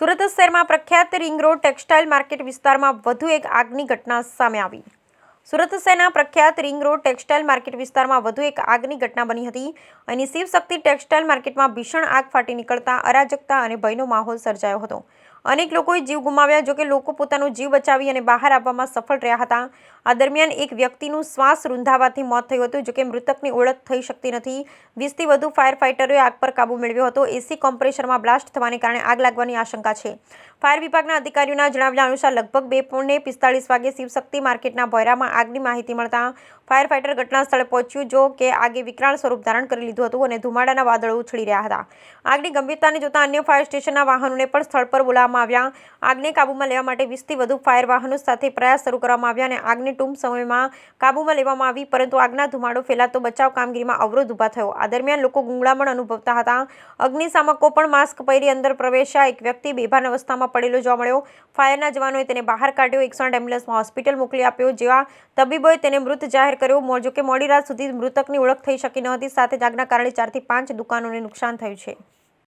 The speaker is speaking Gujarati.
સુરત શહેરમાં પ્રખ્યાત રિંગ રોડ ટેક્સટાઇલ માર્કેટ વિસ્તારમાં વધુ એક આગની ઘટના સામે આવી. સુરત શહેરના પ્રખ્યાત રિંગ રોડ ટેક્સટાઇલ માર્કેટ વિસ્તારમાં વધુ એક આગની ઘટના બની હતી. અહીં શિવશક્તિ ટેક્સટાઇલ માર્કેટમાં ભીષણ આગ ફાટી નીકળતા અરાજકતા અને ભયનો માહોલ સર્જાયો હતો. અનેક લોકોએ જીવ ગુમાવ્યા. જોકે લોકો પોતાનો જીવ બચાવી અને બહાર આવવામાં સફળ રહ્યા હતા. આ દરમિયાન એક વ્યક્તિનું શ્વાસ રૂંધાવાથી મોત થયું હતું. જોકે મૃતકની ઓળખ થઈ શકતી નથી. 20થી વધુ ફાયર ફાઇટરોએ આગ પર કાબૂ મેળવ્યો હતો. એસી કોમ્પ્રેસરમાં બ્લાસ્ટ થવાને કારણે આગ લાગવાની આશંકા છે. ફાયર વિભાગના અધિકારીઓના જણાવ્યા અનુસાર લગભગ 2:45 વાગે શિવશક્તિ માર્કેટના ભોયરામાં આગની માહિતી મળતા ફાયર ફાઇટર ઘટના સ્થળે પહોંચ્યું. જો કે આગે વિકરાળ સ્વરૂપ ધારણ કરી લીધું હતું અને ધુમાડાના વાદળો ઉછળી રહ્યા હતા. આગની ગંભીરતાને જોતા અન્ય ફાયર સ્ટેશનના વાહનોને પણ સ્થળ પર બોલાવવામાં આવ્યા. આગને કાબૂમાં લેવા માટે 20થી વધુ ફાયર વાહનો સાથે પ્રયાસ શરૂ કરવામાં આવ્યા અને આગને ટૂંક સમયમાં કાબૂમાં લેવામાં આવી. પરંતુ આગના ધુમાડો ફેલાતો બચાવ કામગીરીમાં અવરોધ ઊભા થયો. આ દરમિયાન લોકો ગુંગળામણ અનુભવતા હતા. અગ્નિશામકો પણ માસ્ક પહેરી અંદર પ્રવેશ્યા. એક વ્યક્તિ બેભાન અવસ્થામાં પડેલો જોવા મળ્યો. ફાયરના જવાનોએ તેને બહાર કાઢ્યો. 108 એમ્બ્યુલન્સમાં હોસ્પિટલ મોકલી આપ્યો. જેવા તબીબોએ તેને મૃત જાહેર કર્યો. જોકે મોડી રાત સુધી મૃતકની ઓળખ થઈ શકી ન હતી. સાથે જ આગના કારણે 4 થી 5 દુકાનોને નુકસાન થયું છે.